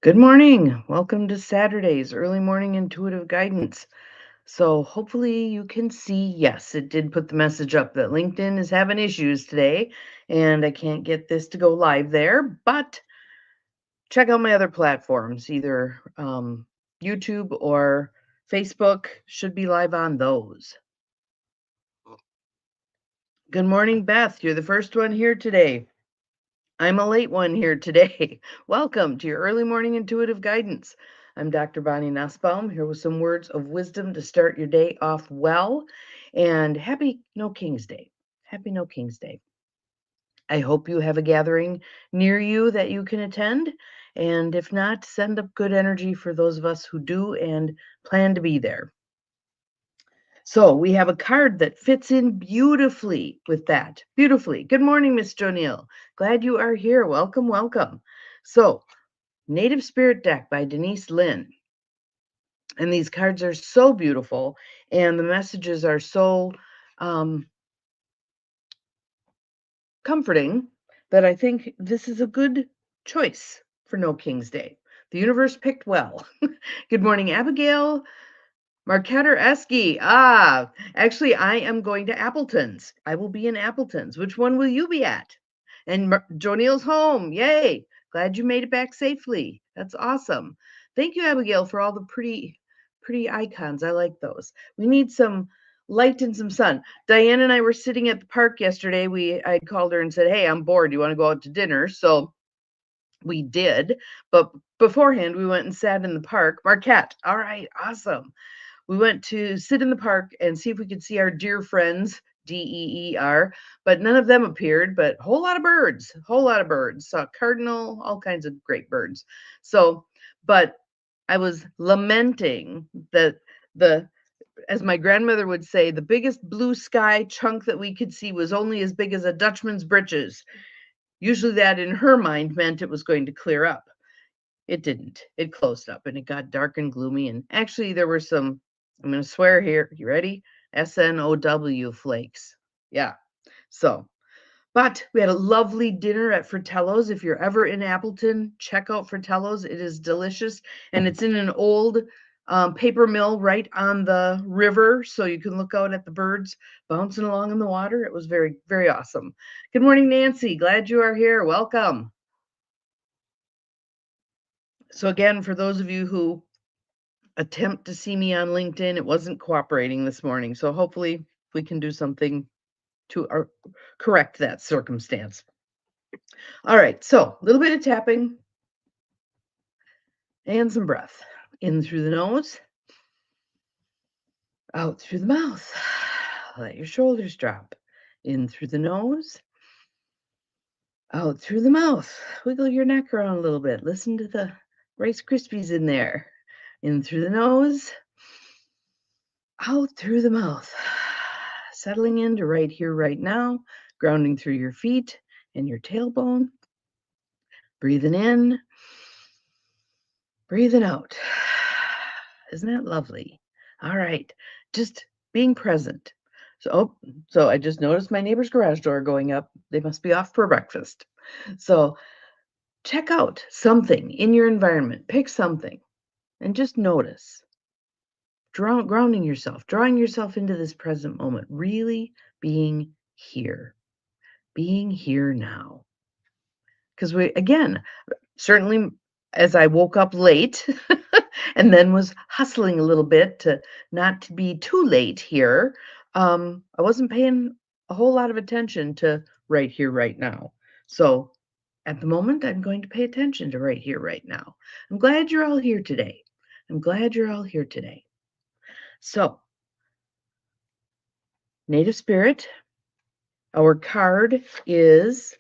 Good morning. Welcome to Saturday's early morning intuitive guidance. So hopefully you can see, yes, it did put the message up that LinkedIn is having issues today and I can't get this to go live there, but check out my other platforms, either YouTube or Facebook should be live on those. Good morning, Beth. You're the first one here today. I'm a late one here today. Welcome to your early morning intuitive guidance. I'm Dr. Bonnie Nussbaum here with some words of wisdom to start your day off well. And happy No King's Day. Happy No King's Day. I hope you have a gathering near you that you can attend. And if not, send up good energy for those of us who do and plan to be there. So we have a card that fits in beautifully with that. Beautifully. Good morning, Miss Jonille. Glad you are here. Welcome, welcome. So, Native Spirit Deck by Denise Linn. And these cards are so beautiful, and the messages are so comforting that I think this is a good choice for No King's Day. The universe picked well. Good morning, Abigail. Marketer Esky. Actually, I am going to Appleton's. I will be in Appleton's. Which one will you be at? And Jonille's home. Yay. Glad you made it back safely. That's awesome. Thank you, Abigail, for all the pretty icons. I like those. We need some light and some sun. Diane and I were sitting at the park yesterday. I called her and said, "Hey, I'm bored. Do you want to go out to dinner?" So we did, but beforehand we went and sat in the park. Marquette. All right, awesome. We went to sit in the park and see if we could see our dear friends, DEER, but none of them appeared, but a whole lot of birds, saw cardinal, all kinds of great birds. So, but I was lamenting that the, as my grandmother would say, the biggest blue sky chunk that we could see was only as big as a Dutchman's breeches. Usually that in her mind meant it was going to clear up. It didn't. It closed up and it got dark and gloomy. And actually, there were some, I'm going to swear here. You ready? SNOW flakes. Yeah. So, but we had a lovely dinner at Fratello's. If you're ever in Appleton, check out Fratello's. It is delicious. And it's in an old paper mill right on the river. So you can look out at the birds bouncing along in the water. It was very, very awesome. Good morning, Nancy. Glad you are here. Welcome. So again, for those of you who attempt to see me on LinkedIn, it wasn't cooperating this morning. So hopefully we can do something to correct that circumstance. All right, so a little bit of tapping and some breath. In through the nose, out through the mouth. Let your shoulders drop. In through the nose, out through the mouth. Wiggle your neck around a little bit. Listen to the Rice Krispies in there. In through the nose, out through the mouth. Settling into right here, right now, grounding through your feet and your tailbone. Breathing in, breathing out. Isn't that lovely? All right, just being present. So I just noticed my neighbor's garage door going up. They must be off for breakfast. So check out something in your environment. Pick something and just notice. Grounding yourself, drawing yourself into this present moment, really being here now. Because again, certainly as I woke up late and then was hustling a little bit to not to be too late here, I wasn't paying a whole lot of attention to right here, right now. So at the moment, I'm going to pay attention to right here, right now. I'm glad you're all here today. So, Native Spirit, our card is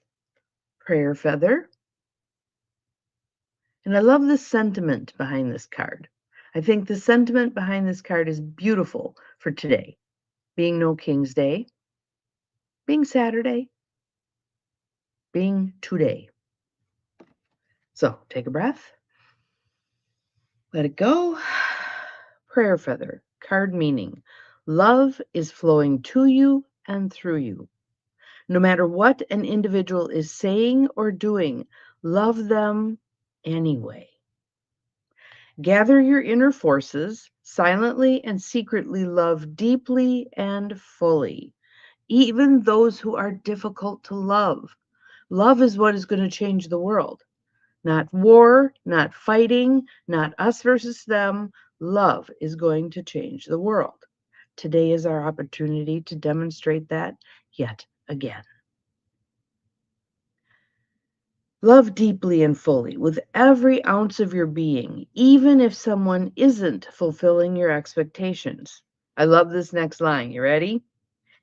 Prayer Feather. And I love the sentiment behind this card. I think the sentiment behind this card is beautiful for today, being No King's Day, being Saturday, being today. So take a breath, let it go. Prayer Feather, card meaning, love is flowing to you and through you. No matter what an individual is saying or doing, love them anyway. Gather your inner forces, silently and secretly love deeply and fully, even those who are difficult to love. Love is what is going to change the world. Not war, not fighting, not us versus them. Love is going to change the world. Today is our opportunity to demonstrate that yet again. Love deeply and fully with every ounce of your being, even if someone isn't fulfilling your expectations. I love this next line. You ready?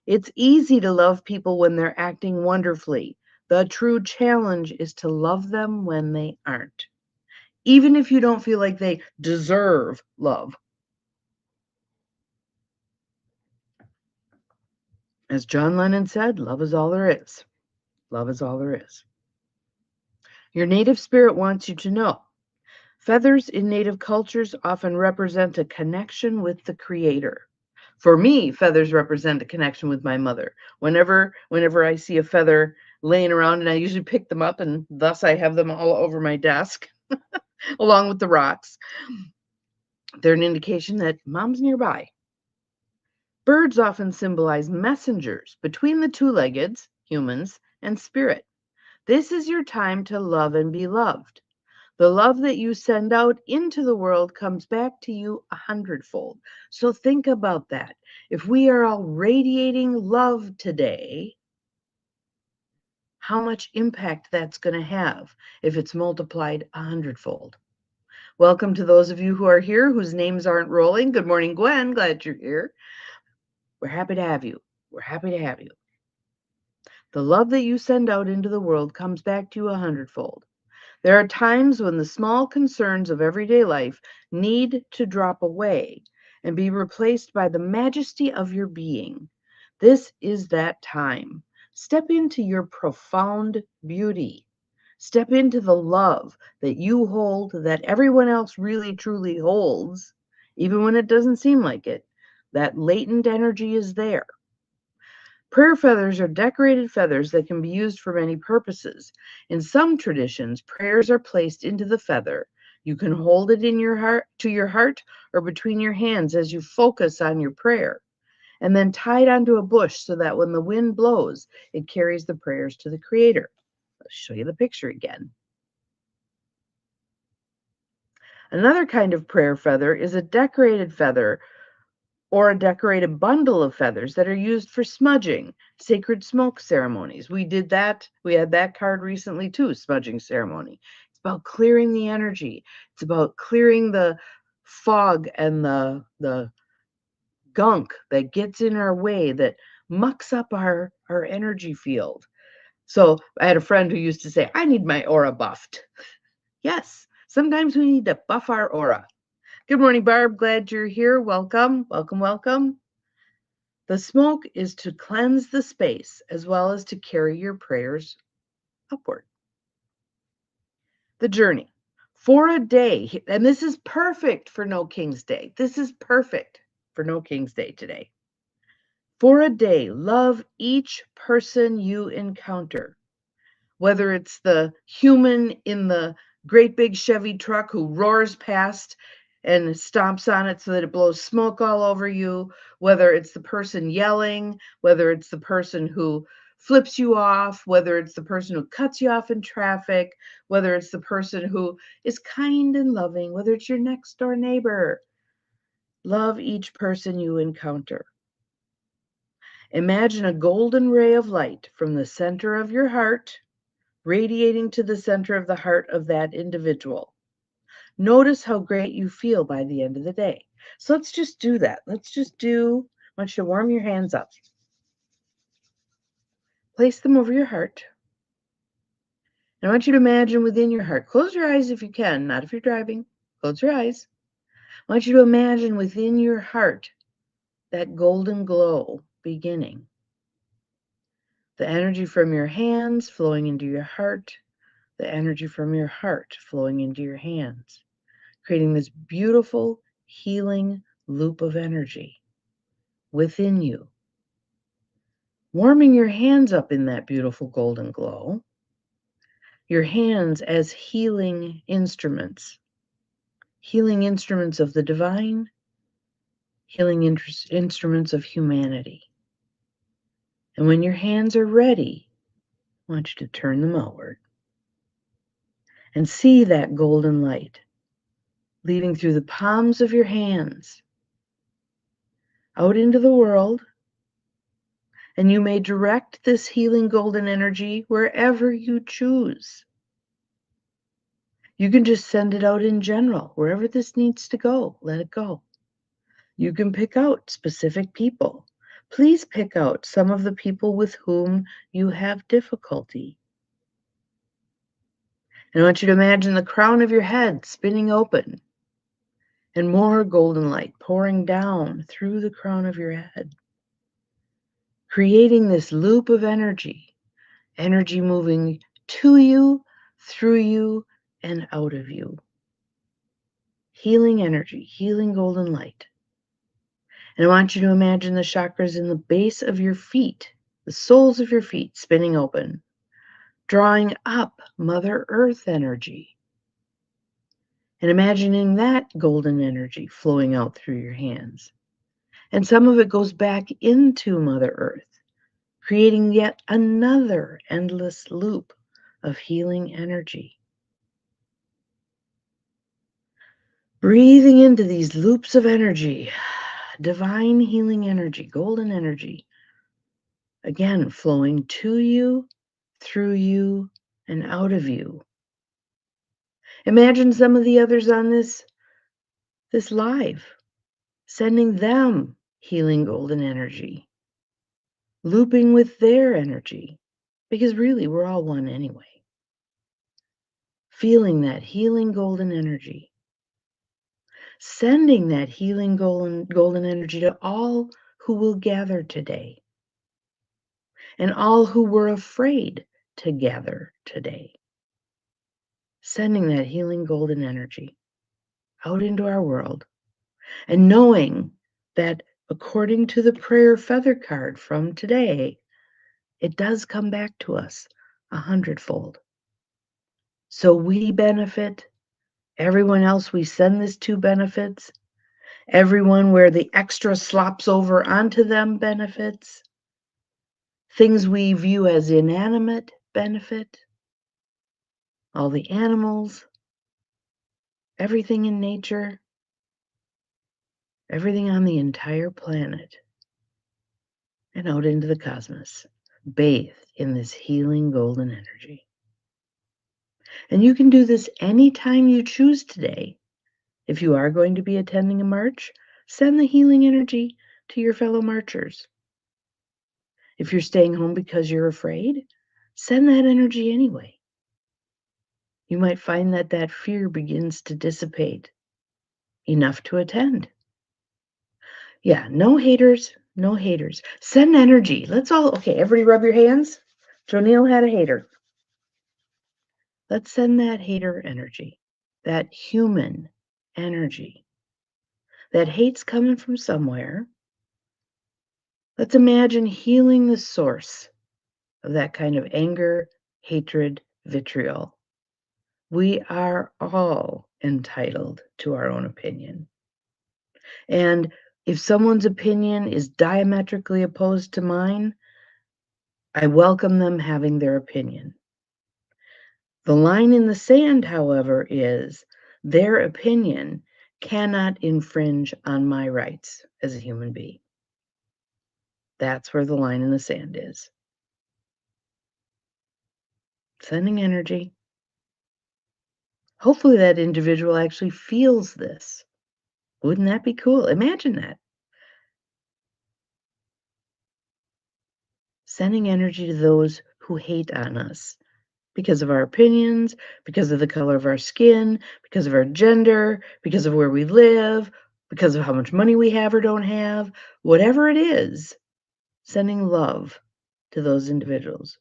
It's easy to love people when they're acting wonderfully. The true challenge is to love them when they aren't, even if you don't feel like they deserve love. As John Lennon said, love is all there is. Love is all there is. Your native spirit wants you to know. Feathers in native cultures often represent a connection with the creator. For me, feathers represent a connection with my mother. Whenever I see a feather laying around, and I usually pick them up, and thus I have them all over my desk, along with the rocks, they're an indication that mom's nearby. Birds often symbolize messengers between the two-leggeds, humans, and spirit. This is your time to love and be loved. The love that you send out into the world comes back to you 100-fold. So think about that. If we are all radiating love today, how much impact that's going to have if it's multiplied 100-fold. Welcome to those of you who are here whose names aren't rolling. Good morning, Gwen. Glad you're here. We're happy to have you. We're happy to have you. The love that you send out into the world comes back to you 100-fold. There are times when the small concerns of everyday life need to drop away and be replaced by the majesty of your being. This is that time. Step into your profound beauty. Step into the love that you hold, that everyone else really truly holds, even when it doesn't seem like it. That latent energy is there. Prayer feathers are decorated feathers that can be used for many purposes. In some traditions, prayers are placed into the feather. You can hold it in your heart, to your heart, or between your hands as you focus on your prayer, and then tie it onto a bush so that when the wind blows, it carries the prayers to the Creator. I'll show you the picture again. Another kind of prayer feather is a decorated feather or a decorated bundle of feathers that are used for smudging, sacred smoke ceremonies. We did that. We had that card recently too, smudging ceremony. It's about clearing the energy. It's about clearing the fog and the gunk that gets in our way, that mucks up our energy field. So I had a friend who used to say, I need my aura buffed. Yes, sometimes we need to buff our aura. Good morning, Barb. Glad you're here. Welcome, welcome, welcome. The smoke is to cleanse the space as well as to carry your prayers upward. The journey. For a day, and this is perfect for No King's Day. This is perfect for No King's Day today. For a day, love each person you encounter. Whether it's the human in the great big Chevy truck who roars past and stomps on it so that it blows smoke all over you, whether it's the person yelling, whether it's the person who flips you off, whether it's the person who cuts you off in traffic, whether it's the person who is kind and loving, whether it's your next door neighbor. Love each person you encounter. Imagine a golden ray of light from the center of your heart radiating to the center of the heart of that individual. Notice how great you feel by the end of the day. So let's just do that. I want you to warm your hands up. Place them over your heart. And I want you to imagine within your heart. Close your eyes if you can, not if you're driving. Close your eyes. I want you to imagine within your heart that golden glow beginning. The energy from your hands flowing into your heart, the energy from your heart flowing into your hands, creating this beautiful healing loop of energy within you. Warming your hands up in that beautiful golden glow, your hands as healing instruments, healing instruments of the divine, healing instruments of humanity. And when your hands are ready, I want you to turn them outward and see that golden light leading through the palms of your hands out into the world. And you may direct this healing golden energy wherever you choose. You can just send it out in general, wherever this needs to go, let it go. You can pick out specific people. Please pick out some of the people with whom you have difficulty. And I want you to imagine the crown of your head spinning open and more golden light pouring down through the crown of your head, creating this loop of energy moving to you, through you, and out of you. Healing energy, healing golden light. And I want you to imagine the chakras in the base of your feet, the soles of your feet spinning open, drawing up Mother Earth energy. And imagining that golden energy flowing out through your hands. And some of it goes back into Mother Earth, creating yet another endless loop of healing energy. Breathing into these loops of energy, divine healing energy, golden energy, again, flowing to you, through you, and out of you. Imagine some of the others on this live, sending them healing golden energy, looping with their energy, because really we're all one anyway. Feeling that healing golden energy, sending that healing golden energy to all who will gather today, and all who were afraid to gather today. Sending that healing golden energy out into our world, and knowing that according to the prayer feather card from today, it does come back to us 100-fold. So we benefit, everyone else we send this to benefits, everyone where the extra slops over onto them benefits, things we view as inanimate benefit, all the animals, everything in nature, everything on the entire planet, and out into the cosmos, bathed in this healing golden energy. And you can do this anytime you choose today. If you are going to be attending a march, send the healing energy to your fellow marchers. If you're staying home because you're afraid, send that energy anyway. You might find that that fear begins to dissipate enough to attend. Yeah, no haters, no haters. Send energy. Let's all, okay, everybody rub your hands. Jonelle had a hater. Let's send that hater energy, that human energy. That hate's coming from somewhere. Let's imagine healing the source of that kind of anger, hatred, vitriol. We are all entitled to our own opinion. And if someone's opinion is diametrically opposed to mine, I welcome them having their opinion. The line in the sand, however, is their opinion cannot infringe on my rights as a human being. That's where the line in the sand is. Sending energy. Hopefully that individual actually feels this. Wouldn't that be cool? Imagine that. Sending energy to those who hate on us because of our opinions, because of the color of our skin, because of our gender, because of where we live, because of how much money we have or don't have, whatever it is, sending love to those individuals.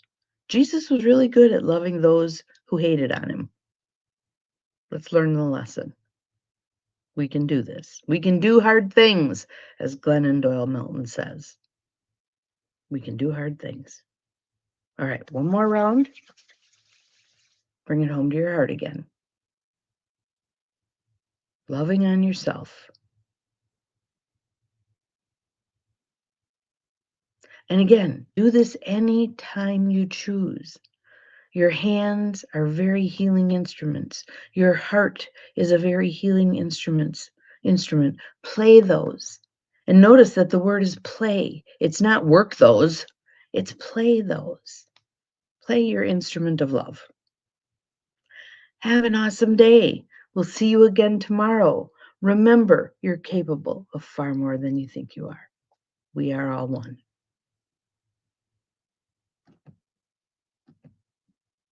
Jesus was really good at loving those who hated on him. Let's learn the lesson. We can do this. We can do hard things, as Glennon Doyle Melton says. We can do hard things. All right, one more round. Bring it home to your heart again. loving on yourself. And again, do this anytime you choose. Your hands are very healing instruments. Your heart is a very healing instrument. Play those. And notice that the word is play. It's not work those. It's play those. Play your instrument of love. Have an awesome day. We'll see you again tomorrow. Remember, you're capable of far more than you think you are. We are all one.